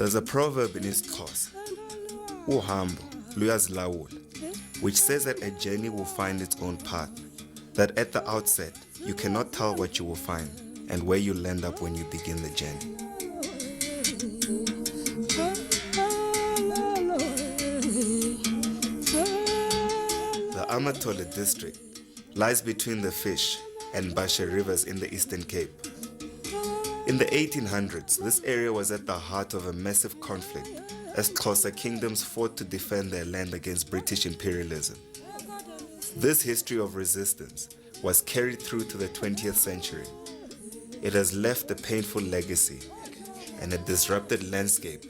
There's a proverb in isiXhosa, uhambo luyazilawula, which says that a journey will find its own path, that at the outset, you cannot tell what you will find and where you'll end up when you begin the journey. The Amatole district lies between the Fish and Bashe rivers in the Eastern Cape. In the 1800s, this area was at the heart of a massive conflict as Xhosa kingdoms fought to defend their land against British imperialism. This history of resistance was carried through to the 20th century. It has left a painful legacy and a disrupted landscape,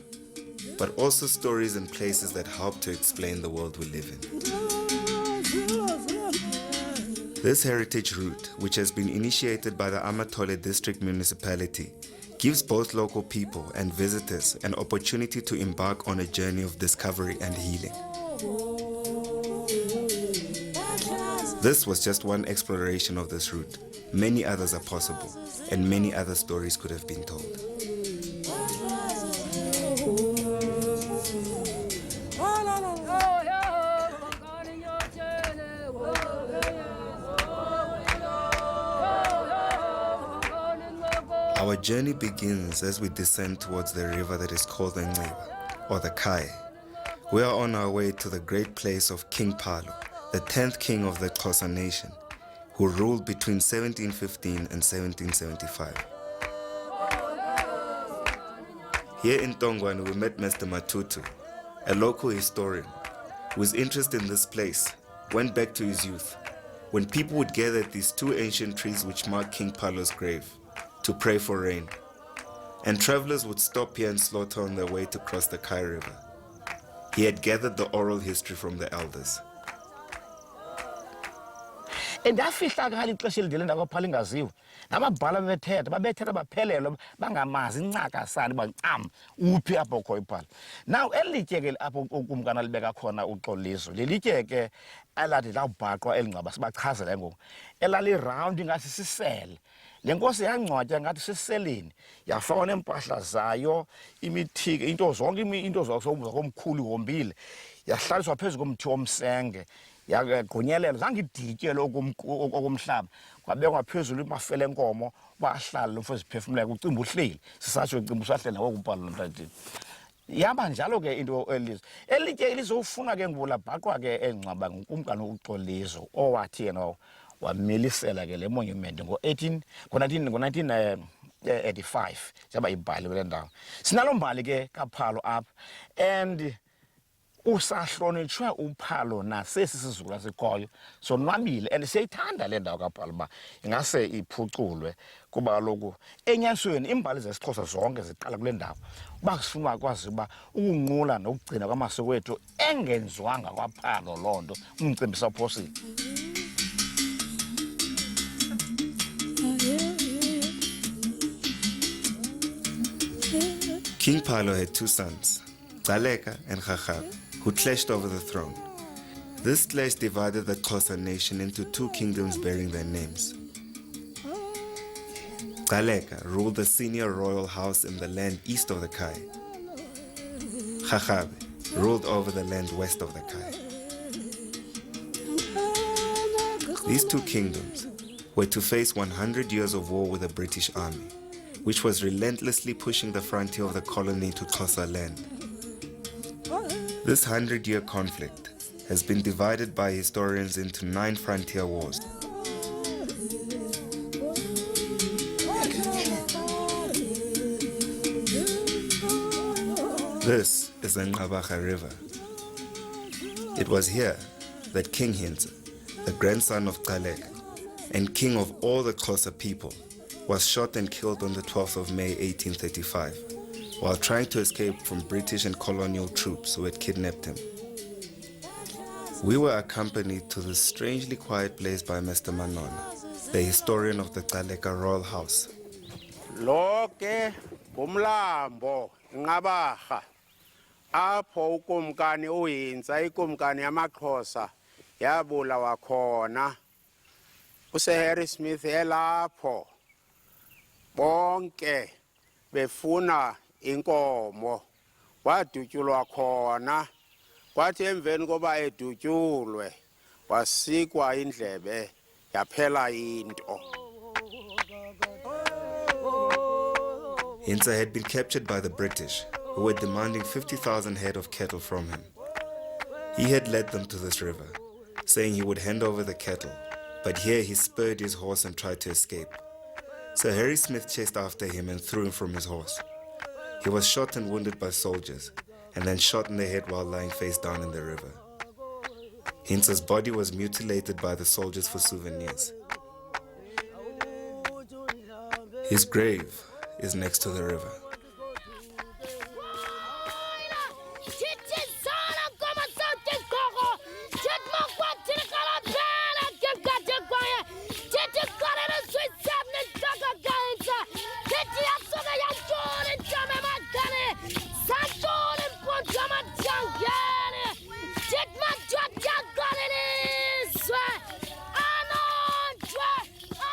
but also stories and places that help to explain the world we live in. This heritage route, which has been initiated by the Amatole District Municipality, gives both local people and visitors an opportunity to embark on a journey of discovery and healing. This was just one exploration of this route. Many others are possible, and many other stories could have been told. Our journey begins as we descend towards the river that is called the Nciba, or the Khai. We are on our way to the great place of King Phalo, the 10th king of the Xhosa nation, who ruled between 1715 and 1775. Here in Tongwane, we met Mr. Matutu, a local historian, whose interest in this place went back to his youth, when people would gather at these two ancient trees which mark King Phalo's grave, to pray for rain, and travelers would stop here and slaughter on their way to cross the Khai River. He had gathered the oral history from the elders. Endafihla ke ixesha elidile ndawo phala ingaziwe nababhala babethetha baphelelwa bangamazi incaka sani bancam uphi apho kho iphala. Now elitye ke apho ukumkana libeka khona uXoliso lelitye ke alathi lawubhaqwa elingcaba sibachazela ngoku elali round ingasi sisele. Lenkosi yangcwatya ngathi siseleni yafakwa nempahla zayo imithike into zonke into zakomkhulu ihombile yahlaliswa phezulu komthi womsenge yagqunyelelwa zange iditye okomhlaba kwabekwa phezulu imafele enkomo bahlala mfo ziphefumuleka ucimba uhleli sisatsho ucimba usahleli nawo kumpalo nomntatini yaba njalo ke into elitye elizofuna ke ngivula bhaqwa ke engcaba ngukumkani uXoliso owathi yena wamilisela ke le monument ngo-1985 yaba ibhali kule ndawo sinalo mbali ke kaPhalo apha and usahlonitshwe uPhalo nasesi sizulu sikhoyo sonwabile and siyayithanda le ndawo kaPhalo ba ingase iphuculwe kuba kaloku enyanisweni imbali zesiXhosa zonke ziqala kule ndawo uba sifuna ukwazi uba ukunqula nokugcina kwamasiko wethu engenziwanga kwaPhalo loo nto umcimbi sawuphosile. King Phalo had two sons, Gcaleka and Rharhabe, who clashed over the throne. This clash divided the Xhosa nation into two kingdoms bearing their names. Gcaleka ruled the senior royal house in the land east of the Khai. Rharhabe ruled over the land west of the Khai. These two kingdoms were to face 100 years of war with the British Army, which was relentlessly pushing the frontier of the colony to Xhosa land. This 100-year conflict has been divided by historians into 9 frontier wars. This is the Nqabarha River. It was here that King Hintsa, the grandson of Gcaleka and king of all the Xhosa people, was shot and killed on the 12th of May 1835 while trying to escape from British and colonial troops who had kidnapped him. We were accompanied to this strangely quiet place by Mr. Manona, the historian of the Gcaleka Royal House. Loke umlambo Nqabarha apho ukumkani uHintsa ikumkani yamaXhosa yabulawa khona uSir Smith elapho bonke befuna inkomo wadutyulwa khona kwathi emveni koba edutyulwe wasikwa indlebe yaphela into. Hintsa had been captured by the British, who were demanding 50,000 head of cattle from him. He had led them to this river, saying he would hand over the cattle, but here he spurred his horse and tried to escape. So Harry Smith chased after him and threw him from his horse. He was shot and wounded by soldiers, and then shot in the head while lying face down in the river. Hintsa's body was mutilated by the soldiers for souvenirs. His grave is next to the river.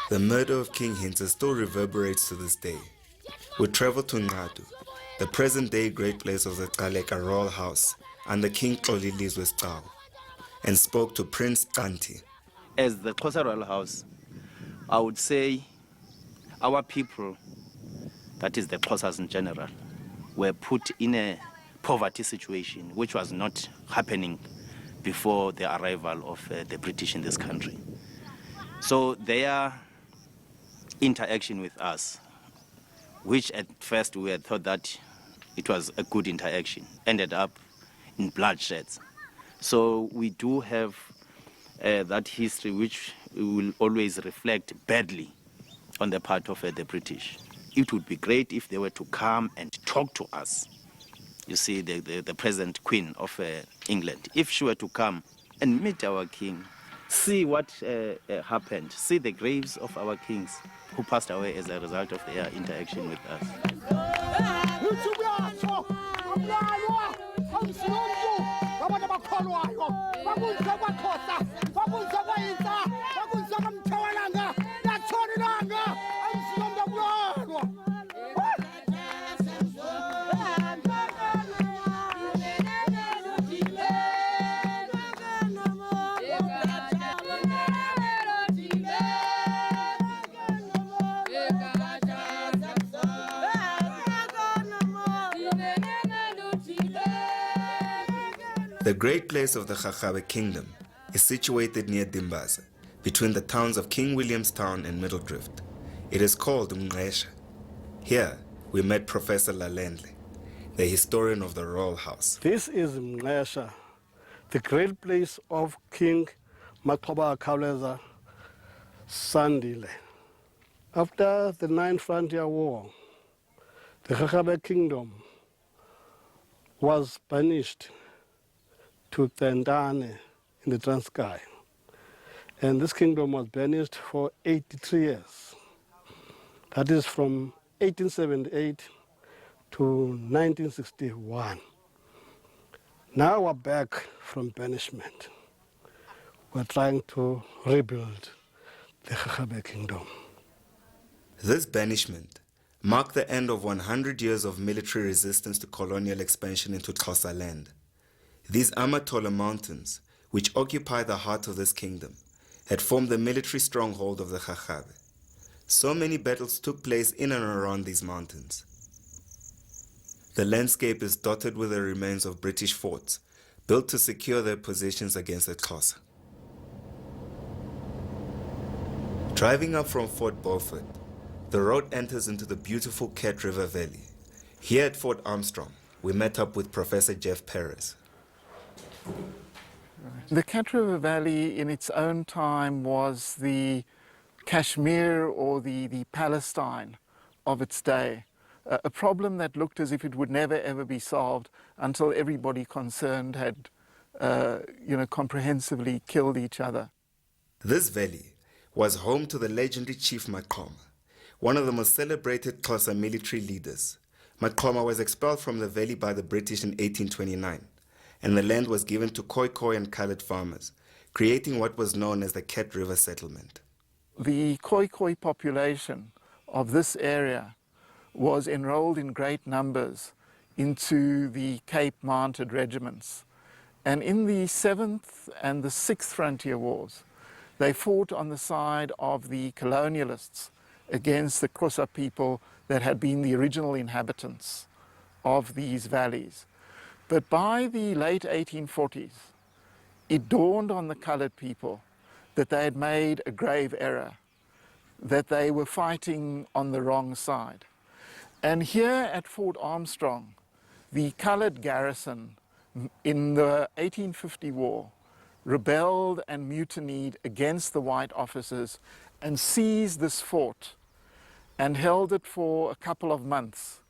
The murder of King Hintsa still reverberates to this day. We travel to Nqadu, the present-day great place of the Gcaleka royal house under King Xolilizwe Sicau, and spoke to Prince Kanti. As the Xhosa royal house, I would say our people, that is the Xhosas in general, were put in a poverty situation which was not happening before the arrival of the British in this country. So their interaction with us, which at first we had thought that it was a good interaction, ended up in bloodshed. So we do have that history which will always reflect badly on the part of the British. It would be great if they were to come and talk to us. You see, the present Queen of England, if she were to come and meet our king, see what happened, see the graves of our kings who passed away as a result of their interaction with us. The great place of the Chakhabe kingdom is situated near Dimbaza, between the towns of King Williamstown and Middledrift. It is called Mngqesha. Here, we met Professor Lalendle, the historian of the royal house. This is Mngqesha, the great place of King Maxhoba Khawuleza Sandile. After the Ninth Frontier War, the Chakhabe kingdom was banished to Tendane in the Transkei. And this kingdom was banished for 83 years. That is from 1878 to 1961. Now we're back from banishment. We're trying to rebuild the Chakhabe kingdom. This banishment marked the end of 100 years of military resistance to colonial expansion into Xhosa land. These Amatola mountains, which occupy the heart of this kingdom, had formed the military stronghold of the Chakhabe. So many battles took place in and around these mountains. The landscape is dotted with the remains of British forts, built to secure their positions against the Xhosa. Driving up from Fort Beaufort, the road enters into the beautiful Cat River Valley. Here at Fort Armstrong, we met up with Professor Jeff Perez. The Cat River Valley in its own time was the Kashmir or the Palestine of its day, a problem that looked as if it would never ever be solved until everybody concerned had comprehensively killed each other. This valley was home to the legendary Chief Maqoma, one of the most celebrated Xhosa military leaders. Maqoma was expelled from the valley by the British in 1829, and the land was given to Khoikhoi and Khaled farmers, creating what was known as the Cat River Settlement. The Khoikhoi population of this area was enrolled in great numbers into the Cape mounted regiments. And in the 7th and the 6th Frontier Wars, they fought on the side of the colonialists against the Xhosa people that had been the original inhabitants of these valleys. But by the late 1840s, it dawned on the colored people that they had made a grave error, that they were fighting on the wrong side. And here at Fort Armstrong, the colored garrison in the 1850 war rebelled and mutinied against the white officers and seized this fort and held it for a couple of months.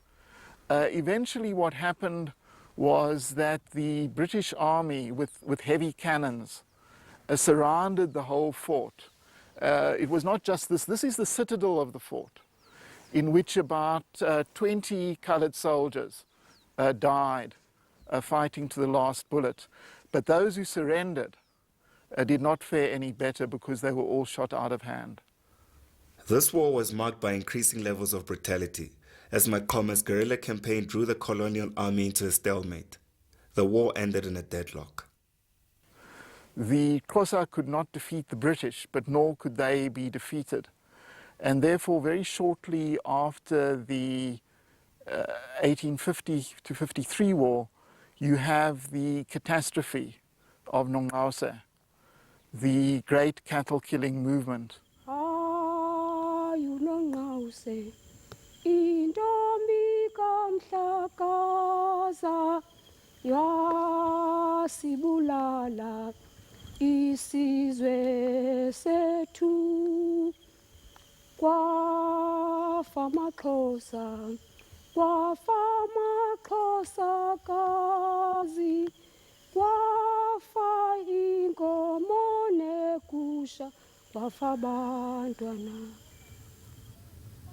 Eventually what happened was that the British Army with heavy cannons surrounded the whole fort. It was not just this is the citadel of the fort, in which about 20 colored soldiers died fighting to the last bullet. But those who surrendered did not fare any better because they were all shot out of hand. This war was marked by increasing levels of brutality as Macoma's guerrilla campaign drew the colonial army into a stalemate. The war ended in a deadlock. The Xhosa could not defeat the British, but nor could they be defeated. And therefore, very shortly after the 1850 to 53 war, you have the catastrophe of Nongqawuse, the great cattle-killing movement. Isizwe sethu kwafa Maxhosa kazi kwafa inkomo negusha kwafa bantwana.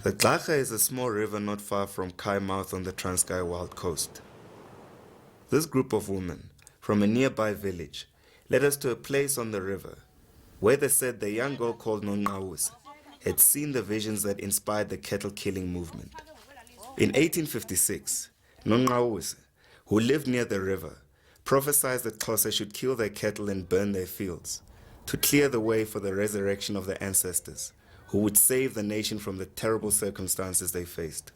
The Xarha is a small river not far from Keiemouth on the Transkei Wild Coast. This group of women from a nearby village led us to a place on the river where they said the young girl called Nongqawuse had seen the visions that inspired the cattle-killing movement. In 1856, Nongqawuse, who lived near the river, prophesied that Xhosa should kill their cattle and burn their fields to clear the way for the resurrection of their ancestors, who would save the nation from the terrible circumstances they faced.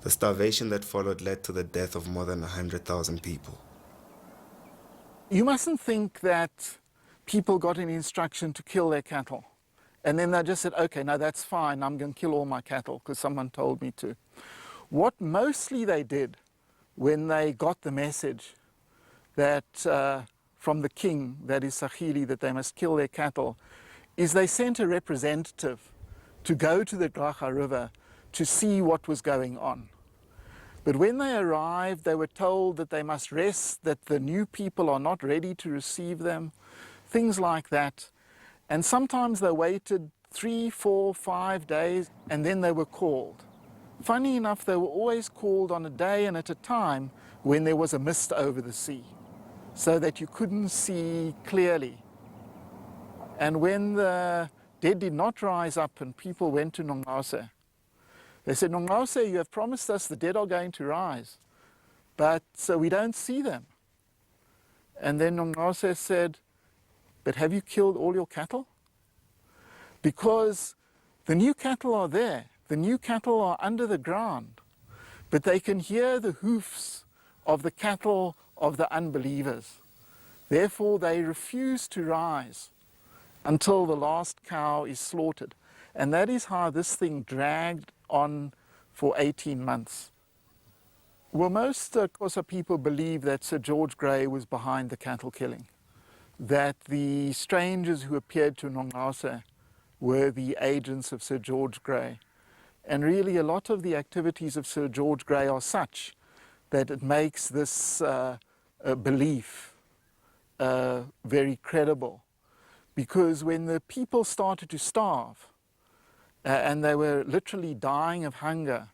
The starvation that followed led to the death of more than 100,000 people. You mustn't think that people got an instruction to kill their cattle and then they just said, okay, no, that's fine, I'm going to kill all my cattle because someone told me to. What mostly they did when they got the message that from the king, that is Sakhile, that they must kill their cattle, is they sent a representative to go to the Xarha River to see what was going on. But when they arrived, they were told that they must rest, that the new people are not ready to receive them, things like that. And sometimes they waited 3, 4, 5 days, and then they were called. Funny enough, they were always called on a day and at a time when there was a mist over the sea, so that you couldn't see clearly. And when the dead did not rise up and people went to Nongqawuse, they said, Nongqawuse, you have promised us the dead are going to rise, but we don't see them. And then Nongqawuse said, but have you killed all your cattle? Because the new cattle are there. The new cattle are under the ground, but they can hear the hoofs of the cattle of the unbelievers. Therefore, they refuse to rise until the last cow is slaughtered. And that is how this thing dragged on for 18 months. Well, most Xhosa people believe that Sir George Grey was behind the cattle killing, that the strangers who appeared to Nongqawuse were the agents of Sir George Grey. And really a lot of the activities of Sir George Grey are such that it makes this belief very credible. Because when the people started to starve, and they were literally dying of hunger,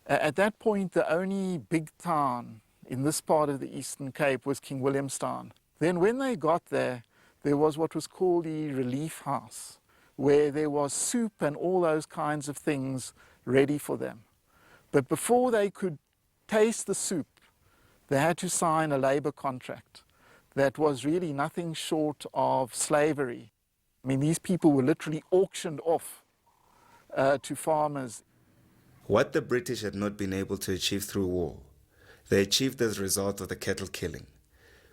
at that point the only big town in this part of the Eastern Cape was King Williamstown. Then when they got there, there was what was called the relief house, where there was soup and all those kinds of things ready for them. But before they could taste the soup, they had to sign a labor contract that was really nothing short of slavery. I mean, these people were literally auctioned off to farmers. What the British had not been able to achieve through war, they achieved as a result of the cattle killing.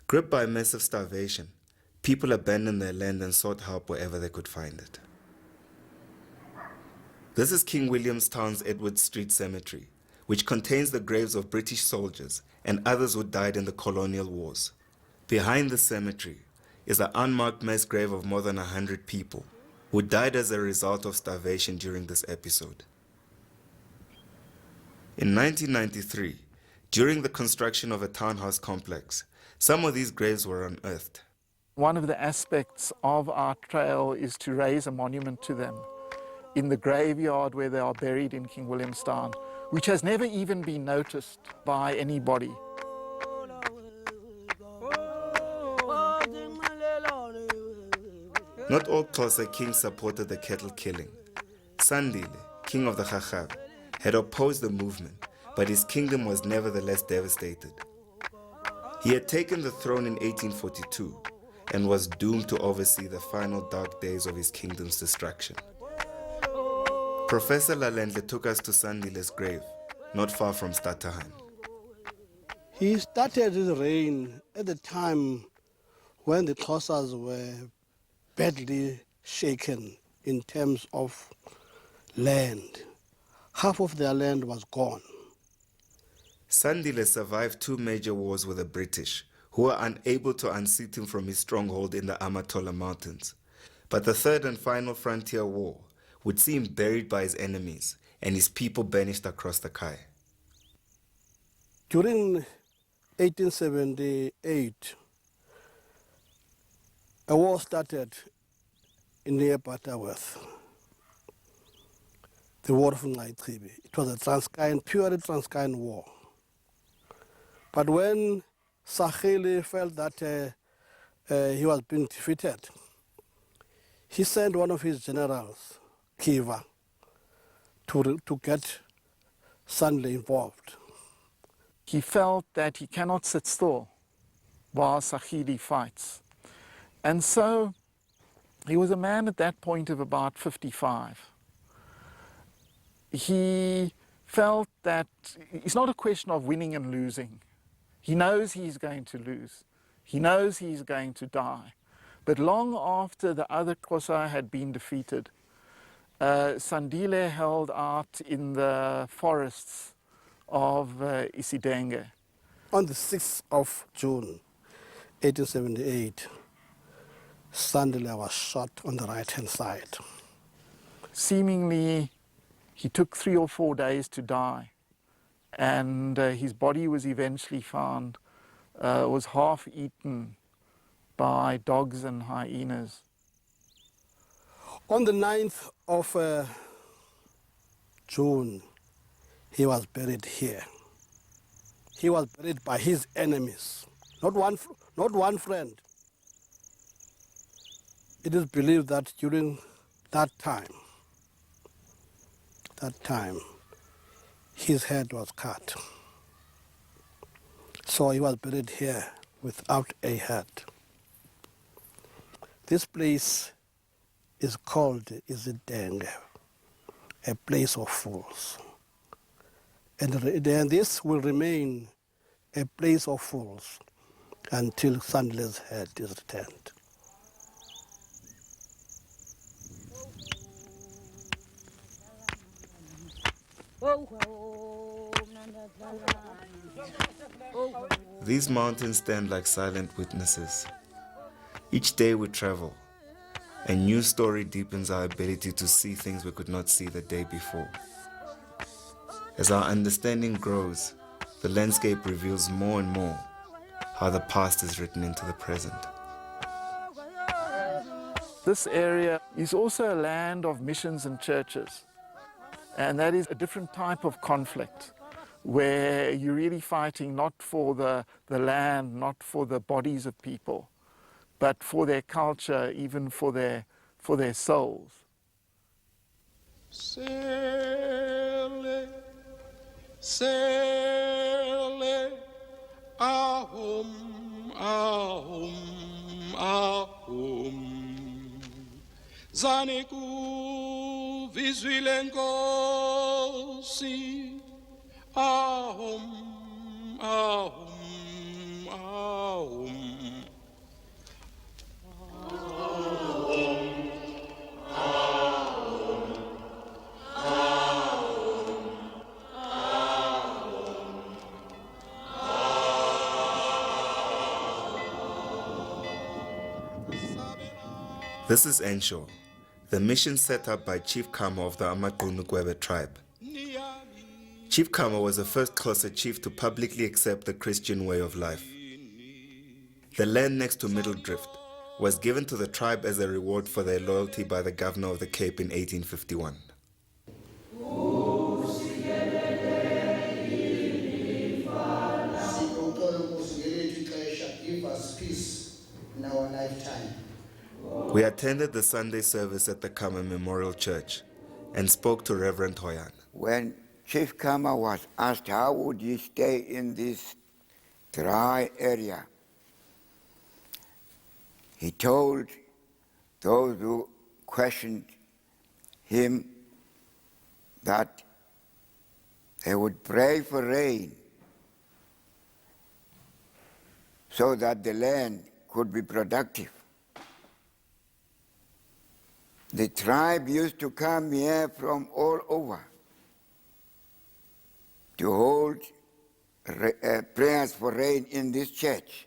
Gripped by massive starvation, people abandoned their land and sought help wherever they could find it. This is King Williamstown's Edward Street Cemetery, which contains the graves of British soldiers and others who died in the colonial wars. Behind the cemetery is an unmarked mass grave of more than 100 people who died as a result of starvation during this episode. In 1993, during the construction of a townhouse complex, some of these graves were unearthed. One of the aspects of our trail is to raise a monument to them in the graveyard where they are buried in King Williamstown, which has never even been noticed by anybody. Not all Xhosa kings supported the cattle killing. Sandile, king of the Chachab, had opposed the movement, but his kingdom was nevertheless devastated. He had taken the throne in 1842 and was doomed to oversee the final dark days of his kingdom's destruction. Professor Lalendle took us to Sandile's grave, not far from Statahan. He started his reign at the time when the Xhosas were badly shaken in terms of land. Half of their land was gone. Sandile survived 2 major wars with the British, who were unable to unseat him from his stronghold in the Amatola Mountains. But the third and final frontier war would see him buried by his enemies and his people banished across the Khai. During 1878, a war started in near Butterworth, the War of Ngqayithibi. It was a purely Transkeian war. But when Sakhile felt that he was being defeated, he sent one of his generals, Kiva, to get Sandile involved. He felt that he cannot sit still while Sakhile fights. And so he was a man at that point of about 55. He felt that it's not a question of winning and losing. He knows he's going to lose. He knows he's going to die. But long after the other Xhosa had been defeated, Sandile held out in the forests of Isidenge. On the 6th of June, 1878, Sandile was shot on the right-hand side. Seemingly, he took 3 or 4 days to die, and his body was eventually found, was half eaten by dogs and hyenas. On the 9th of June, he was buried here. He was buried by his enemies, not one friend. It is believed that during that time, his head was cut. So he was buried here without a head. This place is called Isidenge, a place of fools. And this will remain a place of fools until Sandile's head is returned. These mountains stand like silent witnesses. Each day we travel, a new story deepens our ability to see things we could not see the day before. As our understanding grows, the landscape reveals more and more how the past is written into the present. This area is also a land of missions and churches, and that is a different type of conflict where you're really fighting not for the land, not for the bodies of people, but for their culture, even for their souls. Sele, sele. Ahom, ahom, ahom. Zane ku vizwile nkosi. Ahom, ahom, ahom. This is Enshaw, the mission set up by Chief Khama of the Amaqunu tribe. Chief Khama was the first Xhosa chief to publicly accept the Christian way of life. The land next to Middle Drift was given to the tribe as a reward for their loyalty by the governor of the Cape in 1851. Give us peace in our lifetime. We attended the Sunday service at the Khama Memorial Church and spoke to Reverend Hoyan. When Chief Khama was asked how would he stay in this dry area, he told those who questioned him that they would pray for rain so that the land could be productive. The tribe used to come here from all over to hold prayers for rain in this church.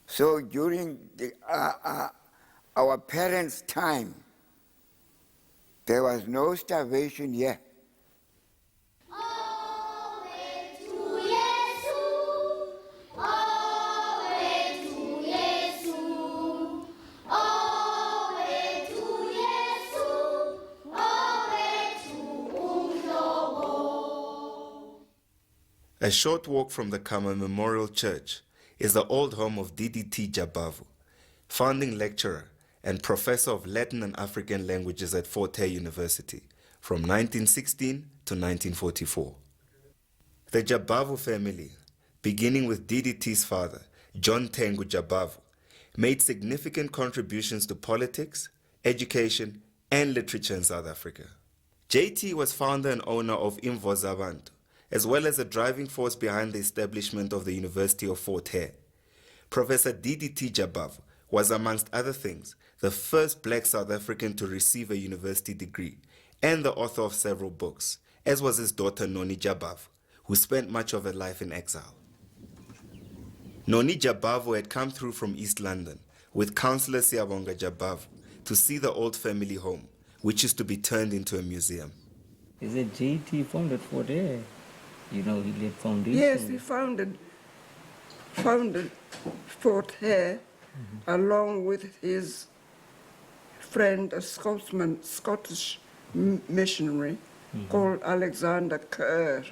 So during our parents' time, there was no starvation here. A short walk from the Khama Memorial Church is the old home of DDT Jabavu, founding lecturer and professor of Latin and African languages at Fort Hare University from 1916 to 1944. The Jabavu family, beginning with DDT's father, John Tengu Jabavu, made significant contributions to politics, education, and literature in South Africa. JT was founder and owner of Imvo Zabantu, as well as a driving force behind the establishment of the University of Fort Hare. Professor DDT Jabavu was, amongst other things, the first black South African to receive a university degree and the author of several books, as was his daughter Noni Jabavu, who spent much of her life in exile. Noni Jabavu had come through from East London with Councillor Siyabonga Jabavu to see the old family home, which is to be turned into a museum. Is it JT founded Fort Hare? You know, he laid foundation. Yes, he founded Fort Hare along with his friend, a Scotsman, Scottish missionary called Alexander Kerr.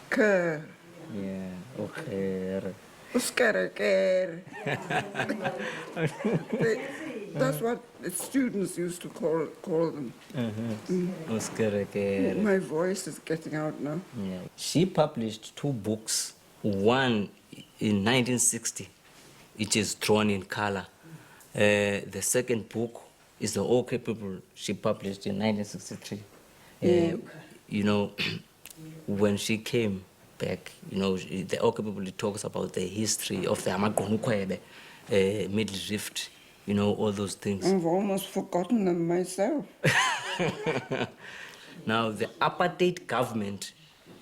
Kerr. Yeah, okay. Kerr. That's what the students used to call them. My voice is getting out now. Yeah. She published 2 books, one in 1960, which is drawn in color. The second book is The OK People she published in 1963. You know, when she came back, you know, The OK People talks about the history of the Amaqunu, Middle Rift, you know, all those things. I've almost forgotten them myself. Now, the apartheid government,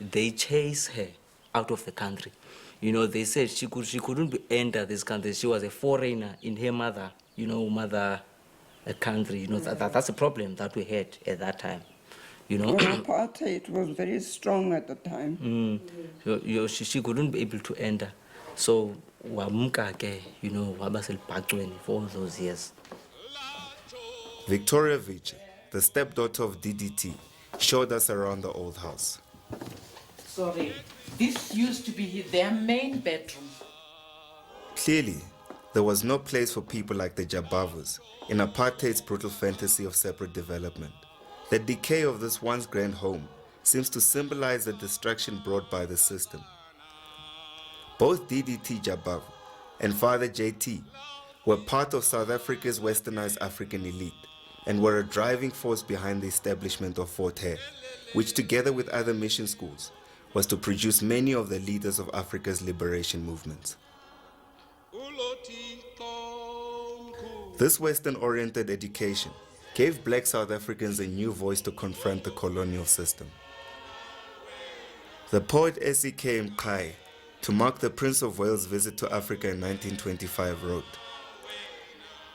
they chased her out of the country. You know, they said she couldn't enter this country. She was a foreigner in her mother country. You know, that's a problem that we had at that time. You know, well, apartheid was very strong at the time. So, she couldn't be able to enter. So, you know, for all those years. Victoria Viche, the stepdaughter of DDT, showed us around the old house. Sorry, this used to be their main bedroom. Clearly, there was no place for people like the Jabavus in apartheid's brutal fantasy of separate development. The decay of this once grand home seems to symbolize the destruction brought by the system. Both DDT Jabavu and Father JT were part of South Africa's westernized African elite and were a driving force behind the establishment of Fort Hare, which together with other mission schools was to produce many of the leaders of Africa's liberation movements. This Western-oriented education gave black South Africans a new voice to confront the colonial system. The poet S.E.K. Mqhayi, to mark the Prince of Wales' visit to Africa in 1925, wrote,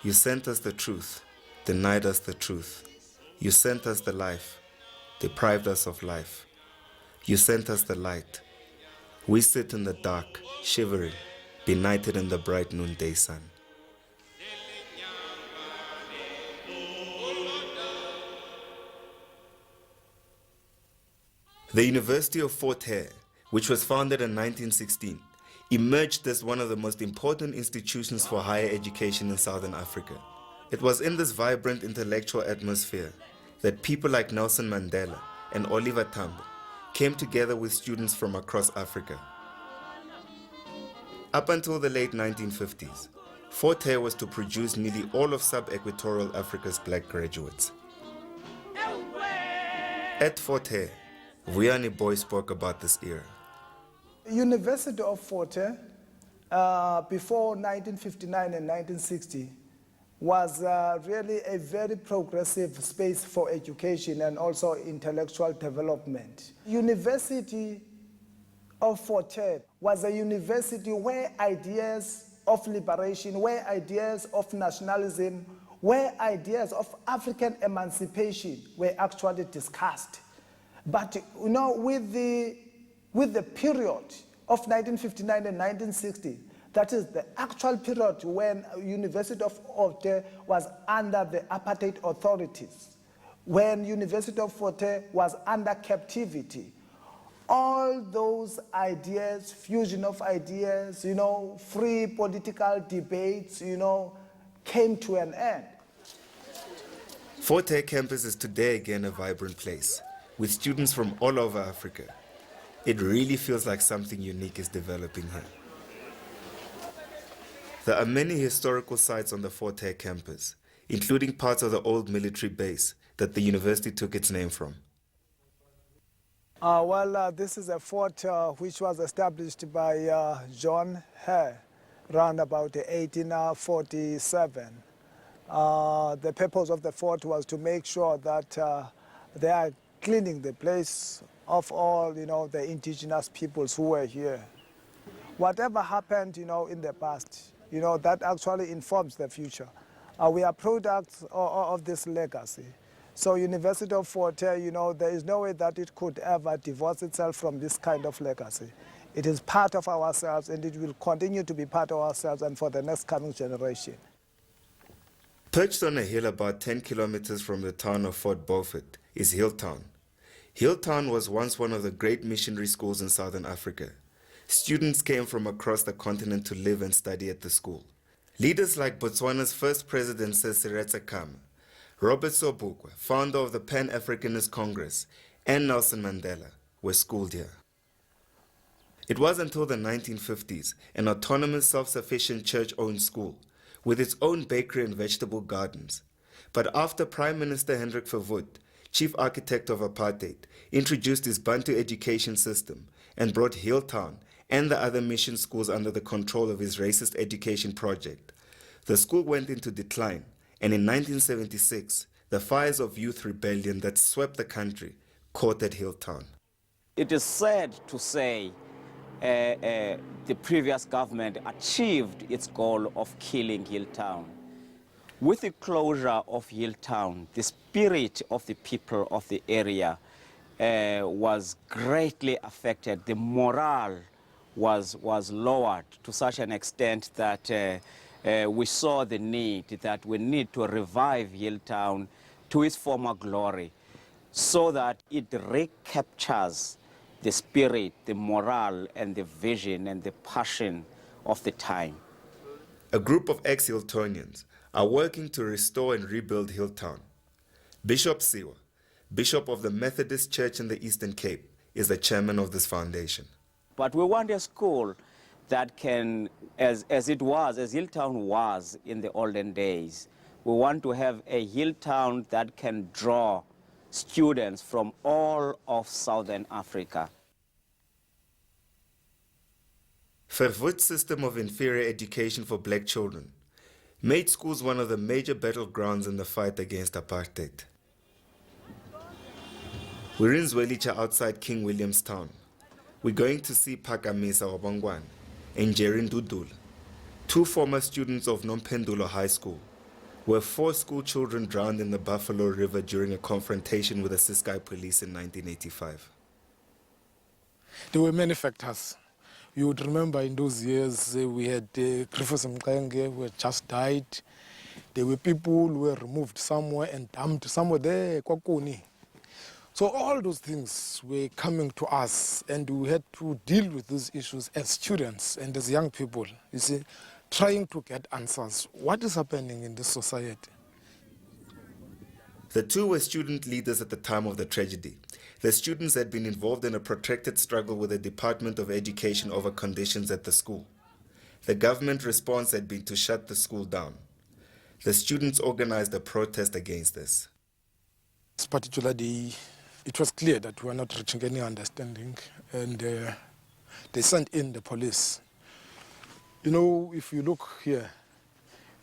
"You sent us the truth, denied us the truth. You sent us the life, deprived us of life. You sent us the light. We sit in the dark, shivering, benighted in the bright noonday sun." The University of Fort Hare, which was founded in 1916, emerged as one of the most important institutions for higher education in Southern Africa. It was in this vibrant intellectual atmosphere that people like Nelson Mandela and Oliver Tambo came together with students from across Africa. Up until the late 1950s, Fort Hare was to produce nearly all of sub-equatorial Africa's black graduates. At Fort Hare, Vuyani Boy spoke about this era. University of Fort Hare, before 1959 and 1960, was really a very progressive space for education and also intellectual development. University of Fort Hare was a university where ideas of liberation, where ideas of nationalism, where ideas of African emancipation were actually discussed. But you know, with the period of 1959 and 1960, that is the actual period when University of Fort Hare was under the apartheid authorities, when University of Fort Hare was under captivity. All those ideas, fusion of ideas, you know, free political debates, you know, came to an end. Fort Hare campus is today again a vibrant place, with students from all over Africa. It really feels like something unique is developing here. There are many historical sites on the Fort Hare campus, including parts of the old military base that the university took its name from. This is a fort which was established by John Hare around about 1847. The purpose of the fort was to make sure that they are cleaning the place of all, you know, the indigenous peoples who were here. Whatever happened, you know, in the past, you know, that actually informs the future. We are products of this legacy. So University of Fort Hare, you know, there is no way that it could ever divorce itself from this kind of legacy. It is part of ourselves, and it will continue to be part of ourselves and for the next coming generation. Perched on a hill about 10 kilometers from the town of Fort Beaufort is Hilltown. Hilltown was once one of the great missionary schools in Southern Africa. Students came from across the continent to live and study at the school. Leaders like Botswana's first president, Seretse Khama, Robert Sobukwe, founder of the Pan-Africanist Congress, and Nelson Mandela were schooled here. It was until the 1950s an autonomous, self-sufficient church-owned school with its own bakery and vegetable gardens. But after Prime Minister Hendrik Verwoerd, chief architect of apartheid, introduced his Bantu education system and brought Hilltown and the other mission schools under the control of his racist education project, the school went into decline, and in 1976, the fires of youth rebellion that swept the country caught at Hilltown. It is sad to say the previous government achieved its goal of killing Hilltown. With the closure of Hilltown, the spirit of the people of the area was greatly affected. The morale was lowered to such an extent that we saw the need that we need to revive Hilltown to its former glory so that it recaptures the spirit, the morale, and the vision and the passion of the time. A group of ex-Hilltonians are working to restore and rebuild Hilltown. Bishop Siwa, Bishop of the Methodist Church in the Eastern Cape, is the chairman of this foundation. But we want a school that can, as Hilltown was in the olden days, we want to have a Hilltown that can draw students from all of Southern Africa. Verwoerd's system of inferior education for black children made schools one of the major battlegrounds in the fight against apartheid. We're in Zwelitsha outside King Williamstown. We're going to see Phakamisa Wabongwane and Jerry Ndudula, two former students of Nompendulo High School, where 4 school children drowned in the Buffalo River during a confrontation with the Ciskei police in 1985. There were many factors. You would remember in those years we had Griffiths Mkenge who had just died. There were people who were removed somewhere and dumped somewhere there, Kwakoni. So all those things were coming to us, and we had to deal with these issues as students and as young people, you see, trying to get answers. What is happening in this society? The two were student leaders at the time of the tragedy. The students had been involved in a protracted struggle with the Department of Education over conditions at the school. The government response had been to shut the down. The students organized a protest against this. Particularly, it was clear that we were not reaching any understanding, and they sent in the police. You know, if you look here,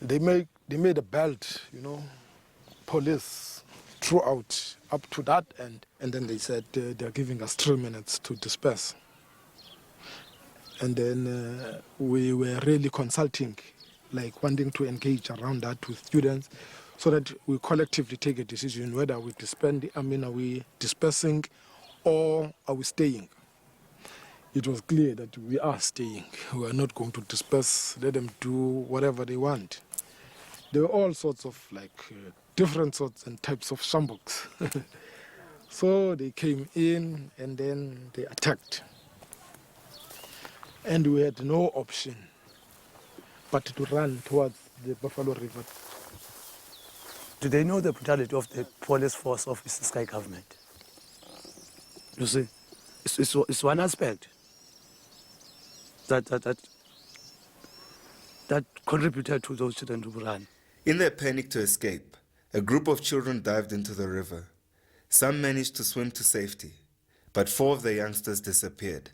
they made a belt, you know, police throughout up to that end, and then they said they're giving us 3 minutes to disperse. And then we were really consulting, like wanting to engage around that with students, so that we collectively take a decision whether we are we dispersing or are we staying. It was clear that we are staying. We are not going to disperse, let them do whatever they want. There were all sorts of different sorts and types of shambuks. So they came in and then they attacked. And we had no option but to run towards the Buffalo River. Do they know the brutality of the police force of the Ciskei government? You see, it's one aspect that contributed to those children to run. In their panic to escape, a group of children dived into the river. Some managed to swim to safety, but 4 of the youngsters disappeared.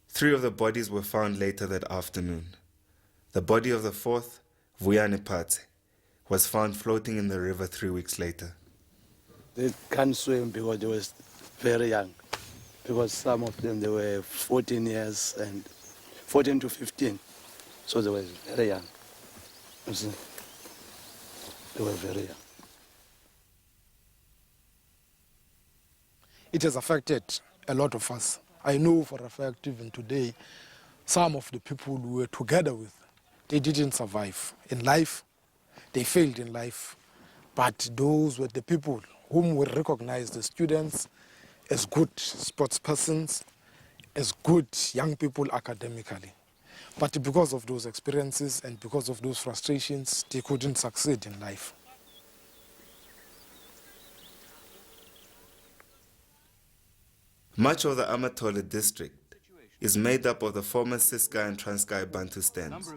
3 of the bodies were found later that afternoon. The body of the 4th, Vuyani Pate, was found floating in the river 3 weeks later. They can't swim because they were very young, because some of them, they were 14 years and 14 to 15, so they were very young. You see, they were very young. It has affected a lot of us. I know for a fact even today, some of the people we were together with, they didn't survive in life. They failed in life. But those were the people whom we recognize, the students, as good sportspersons, as good young people academically. But because of those experiences and because of those frustrations, they couldn't succeed in life. Much of the Amatole district is made up of the former Ciskei and Transkei Bantustans.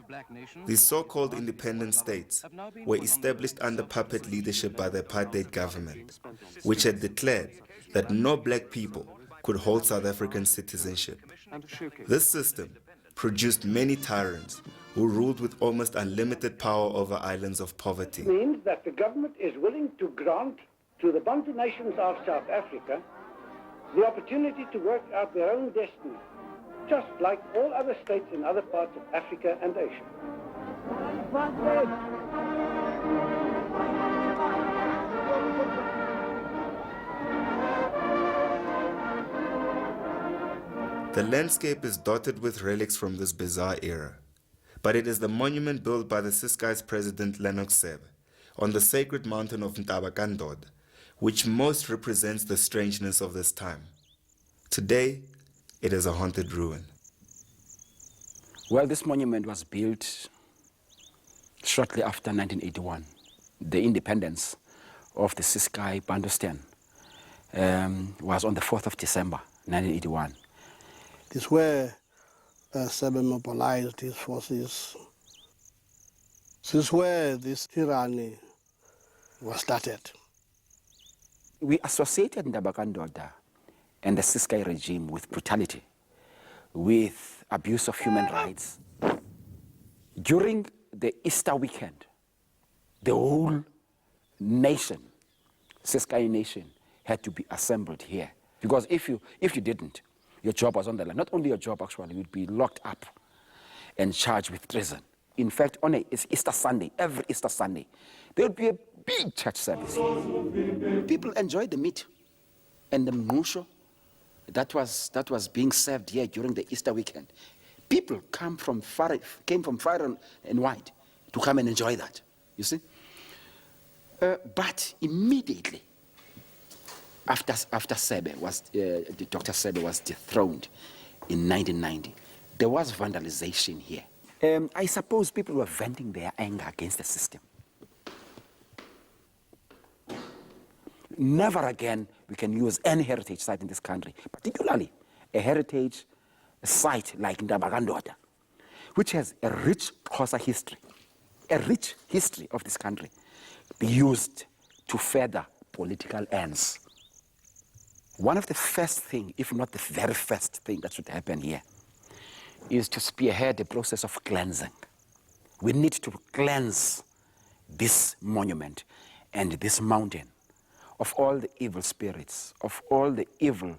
These so-called independent states were established under puppet leadership by the apartheid government, which had declared that no black people could hold South African citizenship. This system produced many tyrants who ruled with almost unlimited power over islands of poverty. It means that the government is willing to grant to the Bantu nations of South Africa the opportunity to work out their own destiny, just like all other states in other parts of Africa and Asia. The landscape is dotted with relics from this bizarre era, but it is the monument built by the Ciskei's president Lennox Sebe on the sacred mountain of Ntabakandod, which most represents the strangeness of this time. Today, it is a haunted ruin. Well, this monument was built shortly after 1981, the independence of the Ciskei Bantustan. was on the 4th of December, 1981. This is where Sebe mobilized his forces. This is where this tyranny was started. We associated Ndabakandoda and the Ciskei regime with brutality, with abuse of human rights. During the Easter weekend, the whole nation, Ciskei nation, had to be assembled here. Because if you didn't, your job was on the line. Not only your job, actually, you'd be locked up and charged with treason. In fact, on Easter Sunday, every Easter Sunday, there would be a big church service. People enjoyed the meat and the musho that was being served here during the Easter weekend. People came from far and wide to come and enjoy that, you see. But immediately after Dr. Sebe was dethroned in 1990, there was vandalization here. I suppose people were venting their anger against the system. Never again we can use any heritage site in this country, particularly a heritage site like Ndabakandoda, which has a rich Xhosa history, a rich history of this country, be used to further political ends. One of the first things, if not the very first thing that should happen here, is to spearhead the process of cleansing. We need to cleanse this monument and this mountain of all the evil spirits, of all the evil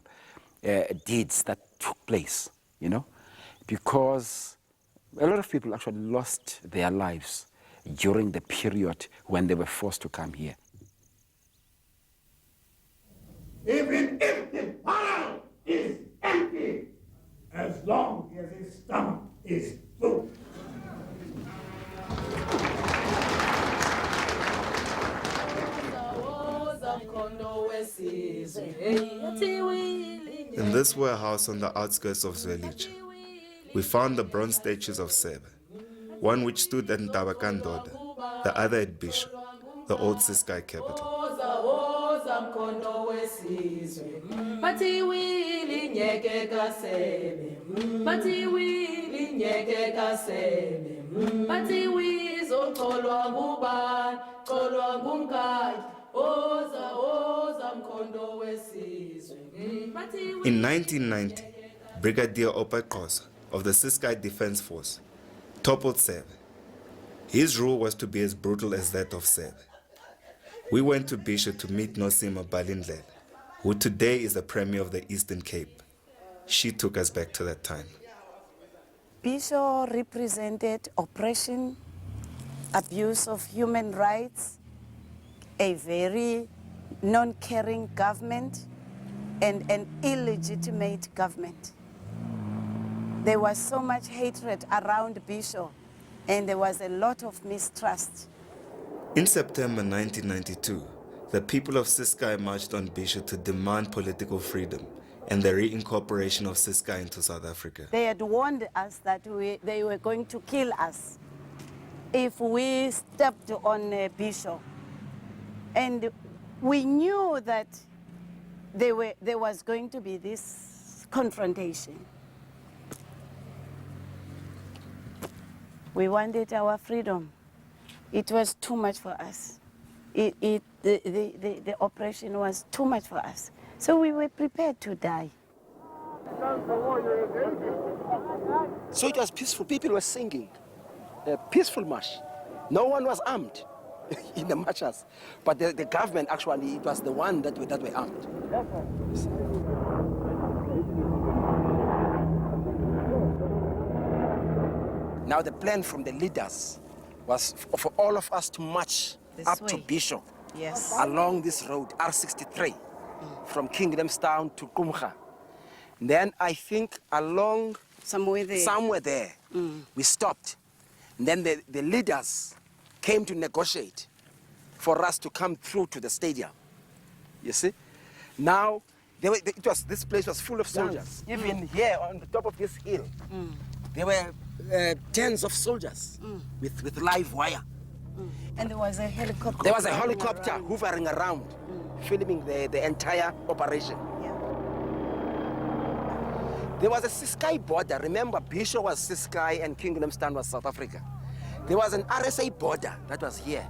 deeds that took place, you know, because a lot of people actually lost their lives during the period when they were forced to come here. Even if the barrel is empty, as long as his stomach is full. In this warehouse on the outskirts of Zwelitsha, we found the bronze statues of Sebe, one which stood at Ndabakandoda, the other at Bisho, the old Ciskei capital. In 1990, Brigadier Opaqosa of the Ciskei Defense Force toppled Sebe. His rule was to be as brutal as that of Sebe. We went to Bisho to meet Nosima Balindlela, who today is the Premier of the Eastern Cape. She took us back to that time. Bisho represented oppression, abuse of human rights, a very non-caring government, and an illegitimate government. There was so much hatred around Bisho, and there was a lot of mistrust. In September 1992, the people of Ciskei marched on Bisho to demand political freedom and the reincorporation of Ciskei into South Africa. They had warned us that they were going to kill us if we stepped on Bisho. And we knew that there was going to be this confrontation. We wanted our freedom. It was too much for us. The oppression was too much for us. So we were prepared to die. So it was peaceful. People were singing a peaceful march. No one was armed in the marches. But the government, actually, it was the one that were armed. Now the plan from the leaders was for all of us to march up to Bisho, yes, along this road, R63, from Kingdomstown to Kumcha. Then I think along somewhere there, we stopped. And then the leaders came to negotiate for us to come through to the stadium. You see? Now, this place was full of soldiers. Even here on the top of this hill, there were tens of soldiers with live wire. And there was a helicopter. There was a helicopter hovering around. filming the entire operation. There was a Ciskei border. Remember, Bisho was Ciskei and Kingdomstown was South Africa. There was an RSA border that was here.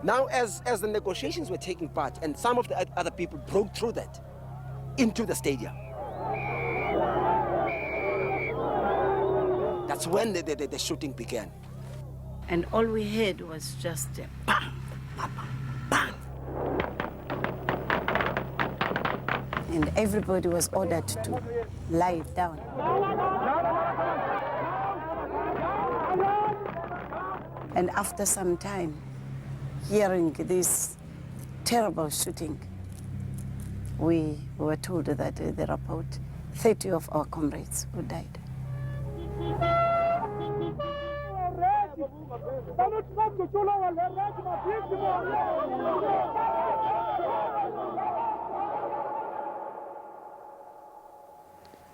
Now, as the negotiations were taking part, and some of the other people broke through that into the stadium, that's when the shooting began. And all we heard was just a bang, bang, bang. And everybody was ordered to lie down. And after some time, hearing this terrible shooting, we were told that there are about 30 of our comrades who died.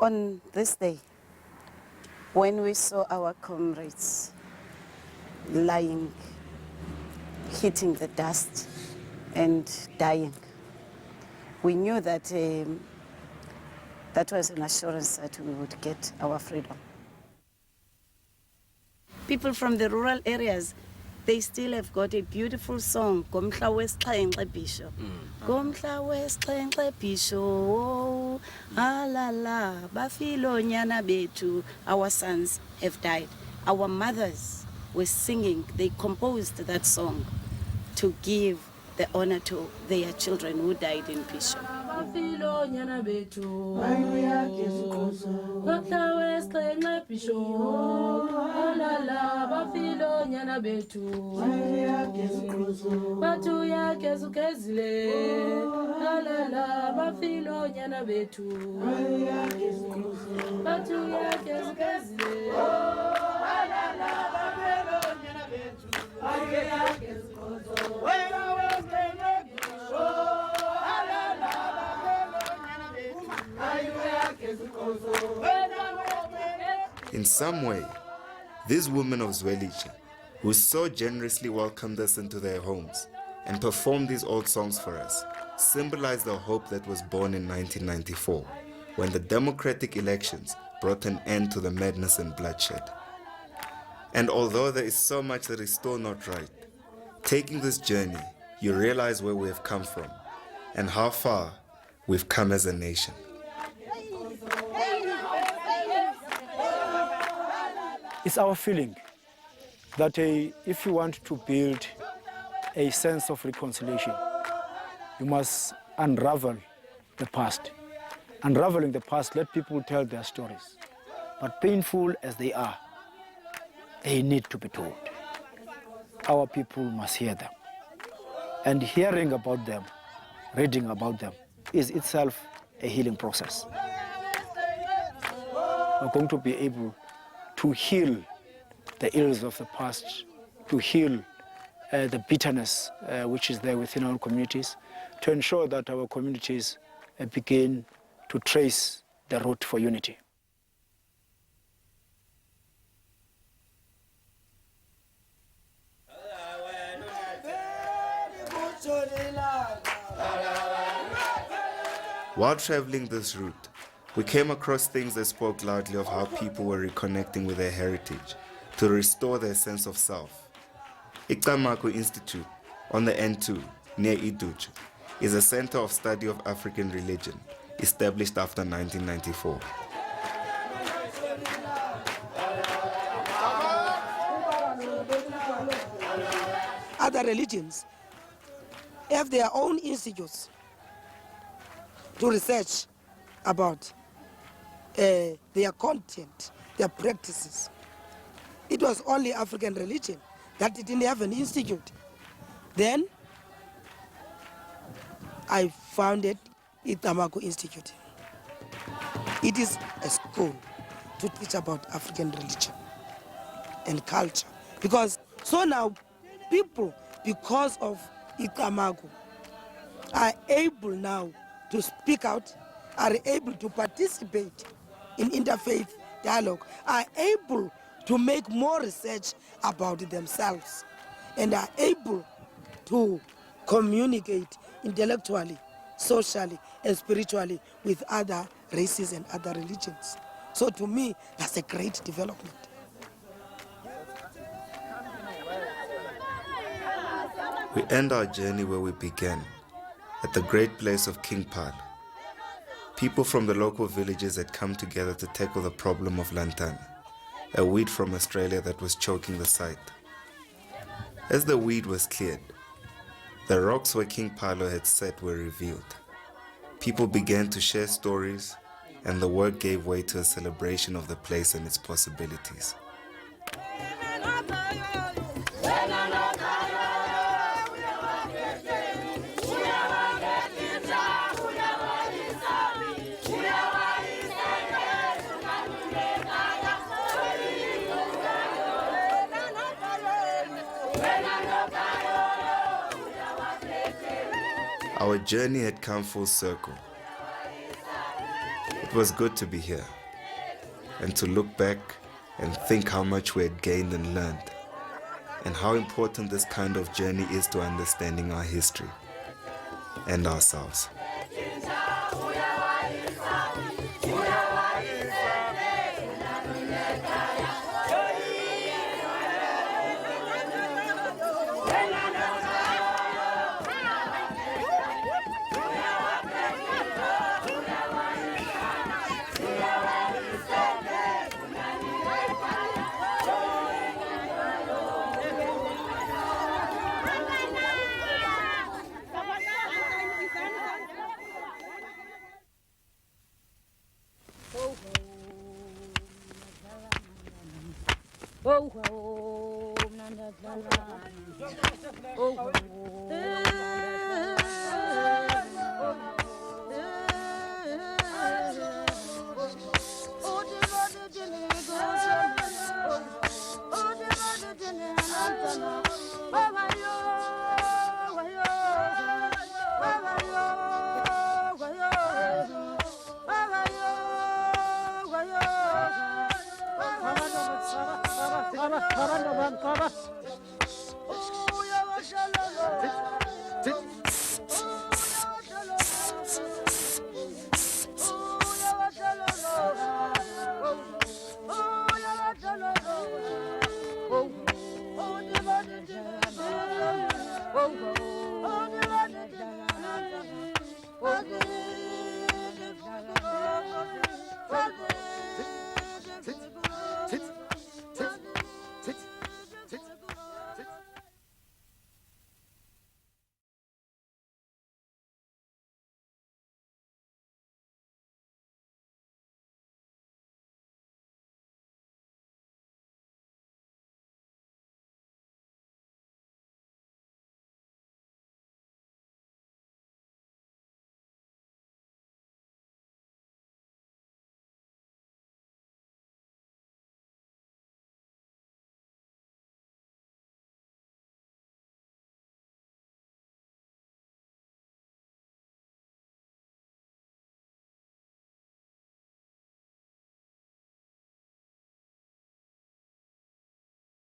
On this day, when we saw our comrades lying, hitting the dust and dying, we knew that that was an assurance that we would get our freedom. People from the rural areas, they still have got a beautiful song, Gomhla wesixhenxe Bisho. Gomhla wesixhenxe Bisho, alala, bafilo nyana betu, our sons have died. Our mothers were singing, they composed that song to give the honor to their children who died in Bisho. Bafilo nyana betu, Gomhla wesixhenxe Bisho, alala, bafilo nyana betu, batu ya kezukezile, alala, bafilo nyana betu, batu ya kezukezile, alala, bafilo nyana betu, batu ya kezukezile, In some way, these women of Zwelitsha, who so generously welcomed us into their homes and performed these old songs for us, symbolize the hope that was born in 1994, when the democratic elections brought an end to the madness and bloodshed. And although there is so much that is still not right, taking this journey, you realize where we have come from and how far we've come as a nation. It's our feeling that if you want to build a sense of reconciliation, you must unravel the past. Unraveling the past, let people tell their stories. But painful as they are, they need to be told. Our people must hear them. And hearing about them, reading about them, is itself a healing process. We're going to be able to heal the ills of the past, to heal the bitterness which is there within our communities, to ensure that our communities begin to trace the route for unity. While traveling this route, we came across things that spoke loudly of how people were reconnecting with their heritage to restore their sense of self. Icamagu Institute on the N2 near Iduchu is a center of study of African religion established after 1994. Other religions have their own institutes to research about their content, their practices. It was only African religion that didn't have an institute. Then I founded Icamagu Institute. It is a school to teach about African religion and culture. Because so now people, because of Icamagu, are able now to speak out, are able to participate in interfaith dialogue, are able to make more research about themselves, and are able to communicate intellectually, socially, and spiritually with other races and other religions. So to me, that's a great development. We end our journey where we began, at the great place of King Pal. People from the local villages had come together to tackle the problem of lantana, a weed from Australia that was choking the site. As the weed was cleared, the rocks where King Palo had sat were revealed. People began to share stories, and the work gave way to a celebration of the place and its possibilities. Our journey had come full circle. It was good to be here and to look back and think how much we had gained and learned, and how important this kind of journey is to understanding our history and ourselves. Oh,